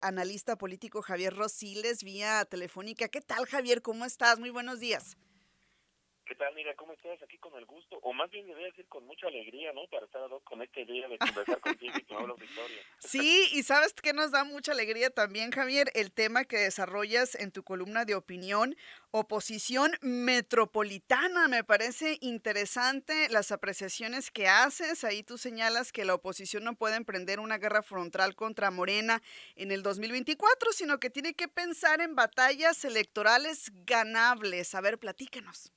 analista político Javier Rosiles vía telefónica. ¿Qué tal, Javier? ¿Cómo estás? Muy buenos días. ¿Qué tal, mira, cómo estás? Aquí con el gusto, o más bien debería decir con mucha alegría, ¿no? Para estar con esta idea de conversar contigo y tu amable auditorio. Sí, y ¿sabes qué nos da mucha alegría también, Javier? El tema que desarrollas en tu columna de opinión, oposición metropolitana. Me parece interesante las apreciaciones que haces. Ahí tú señalas que la oposición no puede emprender una guerra frontal contra Morena en el 2024, sino que tiene que pensar en batallas electorales ganables. A ver, platícanos.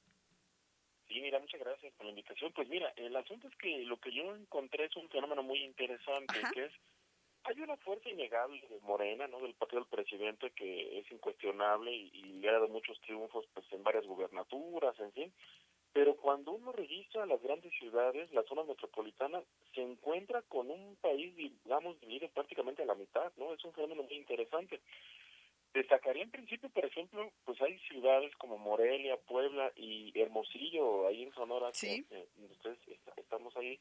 Sí, mira, muchas gracias por la invitación. Pues mira, el asunto es que lo que yo encontré es un fenómeno muy interesante, Ajá. que es, hay una fuerza innegable de Morena, ¿no? Del partido del presidente que es incuestionable y le ha dado muchos triunfos pues en varias gubernaturas, en fin. Pero cuando uno revisa las grandes ciudades, la zona metropolitana, se encuentra con un país, digamos, dividido prácticamente a la mitad, ¿no? Es un fenómeno muy interesante. Destacaría en principio, por ejemplo, pues hay ciudades como Morelia, Puebla y Hermosillo, ahí en Sonora, Sí. donde ustedes estamos ahí,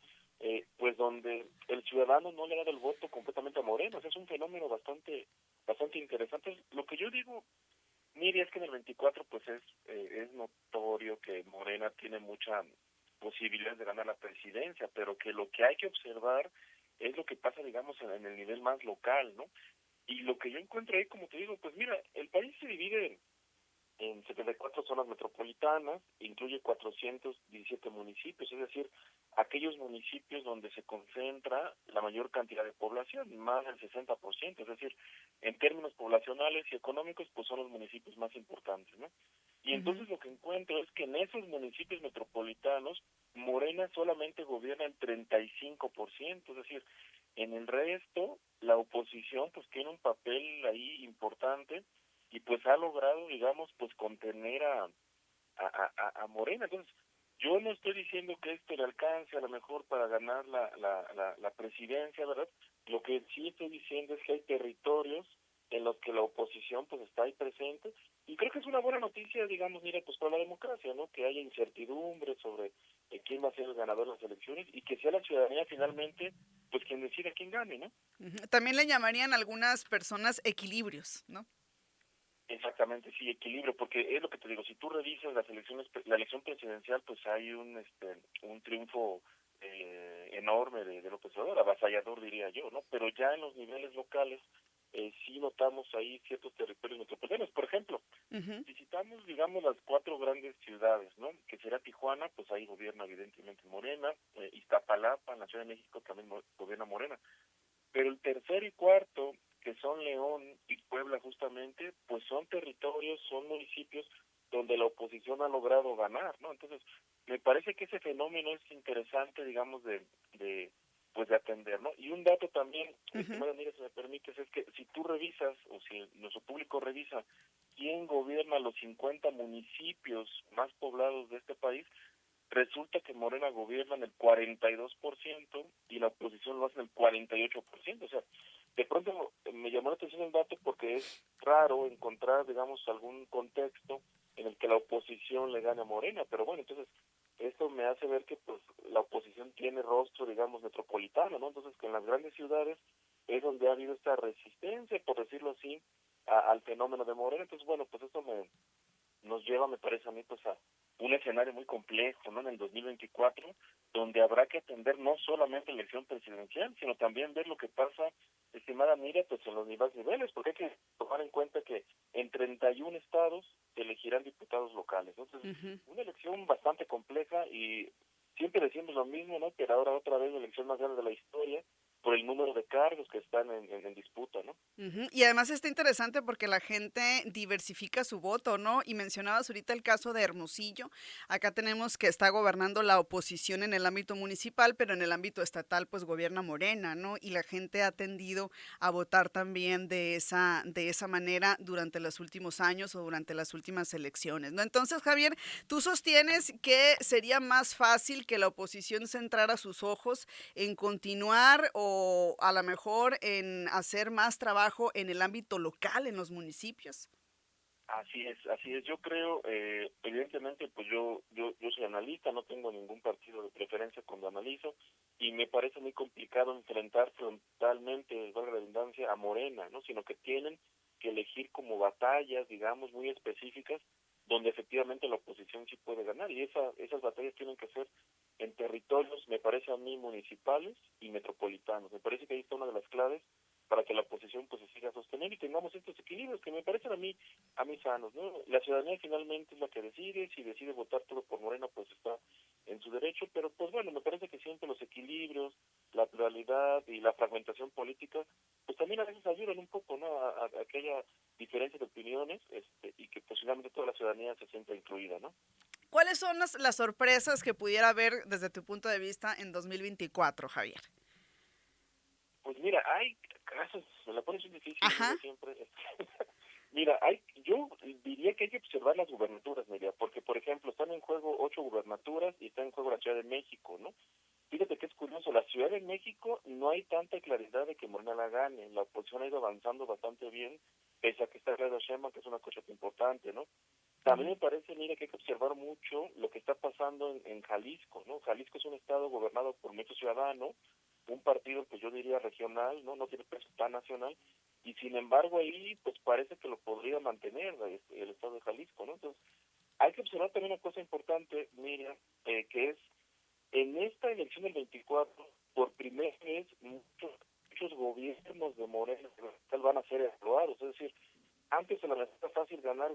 pues donde el ciudadano no le ha dado el voto completamente a Morena. O sea, es un fenómeno bastante interesante. Lo que yo digo, Miri, es que en el 24 pues es notorio que Morena tiene mucha posibilidad de ganar la presidencia, pero que lo que hay que observar es lo que pasa, digamos, en el nivel más local, ¿no? Y lo que yo encuentro ahí, como te digo, pues mira, el país se divide en 74 zonas metropolitanas, incluye 417 municipios, es decir, aquellos municipios donde se concentra la mayor cantidad de población, más del 60%, es decir, en términos poblacionales y económicos, pues son los municipios más importantes, ¿no? Y Ujú. entonces lo que encuentro es que en esos municipios metropolitanos, Morena solamente gobierna el 35%, es decir, en el resto, la oposición pues tiene un papel ahí importante y pues ha logrado, digamos, pues contener a Morena. Entonces, yo no estoy diciendo que esto le alcance a lo mejor para ganar la presidencia, ¿verdad? Lo que sí estoy diciendo es que hay territorios en los que la oposición pues está ahí presente y creo que es una buena noticia, digamos, mira, pues para la democracia, ¿no? Que haya incertidumbre sobre quién va a ser el ganador de las elecciones y que sea la ciudadanía finalmente pues quien decida quién gane, ¿no? Ujú. También le llamarían algunas personas equilibrios, ¿no? Exactamente, sí, equilibrio, porque es lo que te digo, si tú revisas las elecciones, la elección presidencial, pues hay un triunfo enorme de López Obrador, avasallador diría yo, ¿no? Pero ya en los niveles locales sí notamos ahí ciertos territorios metropolitanos. Por ejemplo, Ujú. visitamos, digamos, las cuatro grandes ciudades, ¿no? Que será Tijuana, pues ahí gobierna evidentemente Morena, Iztapalapa, en la Ciudad de México también gobierna Morena, pero el tercero y cuarto, que son León y Puebla justamente, pues son territorios, son municipios donde la oposición ha logrado ganar, ¿no? Entonces, me parece que ese fenómeno es interesante, digamos, pues de atender, ¿no? Y un dato también, Ujú. estimada amiga, si me permites, es que si tú revisas, o si nuestro público revisa, quién gobierna los 50 municipios más poblados de este país, resulta que Morena gobierna en el 42% y la oposición lo hace en el 48%. O sea, de pronto me llamó la atención el dato porque es raro encontrar, digamos, algún contexto en el que la oposición le gane a Morena, pero bueno, entonces esto me hace ver que pues la oposición tiene rostro, digamos, metropolitano, ¿no? Entonces que en las grandes ciudades es donde ha habido esta resistencia, por decirlo así, al fenómeno de Morena. Entonces, bueno, pues esto nos lleva, me parece a mí, pues a un escenario muy complejo, ¿no? En el 2024, donde habrá que atender no solamente la elección presidencial, sino también ver lo que pasa, estimada Mira, pues en los demás niveles, porque hay que tomar en cuenta que en 31 estados se elegirán diputados locales, ¿no? Entonces, Ujú. una elección bastante compleja y siempre decimos lo mismo, ¿no? Pero ahora otra vez la elección más grande de la historia por el número de cargos que están en disputa, ¿no? Ujú. Y además está interesante porque la gente diversifica su voto, ¿no? Y mencionabas ahorita el caso de Hermosillo. Acá tenemos que está gobernando la oposición en el ámbito municipal, pero en el ámbito estatal, pues gobierna Morena, ¿no? Y la gente ha tendido a votar también de esa manera durante los últimos años o durante las últimas elecciones, ¿no? Entonces, Javier, tú sostienes que sería más fácil que la oposición centrara sus ojos en continuar o a lo mejor en hacer más trabajo en el ámbito local, en los municipios. Así es, así es. Yo creo, evidentemente, pues yo soy analista, no tengo ningún partido de preferencia cuando analizo, y me parece muy complicado enfrentar frontalmente, valga la redundancia, a Morena, ¿no? Sino que tienen que elegir como batallas, digamos, muy específicas, donde efectivamente la oposición sí puede ganar, y esas batallas tienen que ser en territorios, me parece a mí, municipales y metropolitanos. Me parece que ahí está una de las claves para que la oposición pues se siga sosteniendo y tengamos estos equilibrios que me parecen a mí sanos, ¿no? La ciudadanía finalmente es la que decide, si decide votar todo por Morena pues está en su derecho, pero pues bueno, me parece que siempre los equilibrios, la pluralidad y la fragmentación política pues también a veces ayudan un poco, ¿no? A que haya diferencias de opiniones, y que pues finalmente toda la ciudadanía se sienta incluida, ¿no? ¿Cuáles son las sorpresas que pudiera haber desde tu punto de vista en 2024, Javier? Pues mira, hay casos, me la pones muy difícil, Ajá. Miriam, siempre. Mira, yo diría que hay que observar las gubernaturas, Miriam, porque por ejemplo están en juego 8 gubernaturas y está en juego la Ciudad de México, ¿no? Fíjate que es curioso, la Ciudad de México no hay tanta claridad de que Morena la gane, la oposición ha ido avanzando bastante bien, pese a que está Claudia Sheinbaum, que es una cosa importante, ¿no? También Ujú. me parece, mira, que hay que observar mucho lo que está pasando en Jalisco, ¿no? Jalisco es un estado gobernado por muchos ciudadanos, un partido, pues yo diría regional, ¿no? No tiene peso tan nacional, y sin embargo ahí, pues parece que lo podría mantener el estado de Jalisco, ¿no? Entonces, hay que observar también una cosa importante, Miriam, que es, en esta elección del 24, por primera vez, muchos gobiernos de Morena van a ser evaluados, es decir, antes se la era fácil ganar,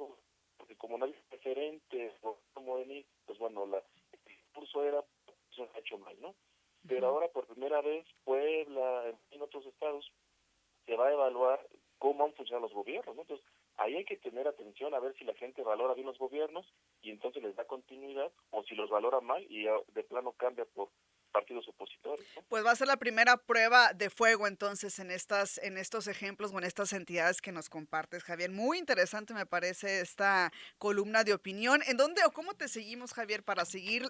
porque como no había referente como Denis, pues bueno, el discurso era, eso ha hecho mal, ¿no? Pero Ujú. ahora por primera vez Puebla, en otros estados, se va a evaluar cómo han funcionado los gobiernos, ¿no? Entonces, ahí hay que tener atención a ver si la gente valora bien los gobiernos y entonces les da continuidad, o si los valora mal y de plano cambia por partidos opositores, ¿no? Pues va a ser la primera prueba de fuego entonces en estos ejemplos o en estas entidades que nos compartes, Javier. Muy interesante me parece esta columna de opinión. ¿En dónde o cómo te seguimos, Javier, para seguir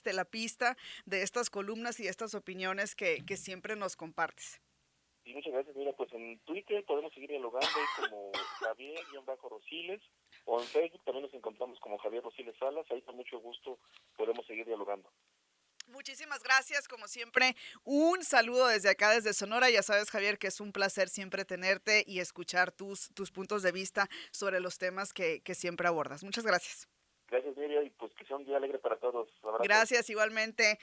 la pista de estas columnas y estas opiniones que siempre nos compartes? Y muchas gracias. Mira, pues en Twitter podemos seguir dialogando ahí como Javier-Rosiles, o en Facebook también nos encontramos como Javier Rosiles Salas. Ahí con mucho gusto podemos seguir dialogando. Muchísimas gracias, como siempre, un saludo desde acá, desde Sonora. Ya sabes, Javier, que es un placer siempre tenerte y escuchar tus puntos de vista sobre los temas que siempre abordas. Muchas gracias. Gracias, Miriam, y pues que sea un día alegre para todos. Abrazos. Gracias, igualmente.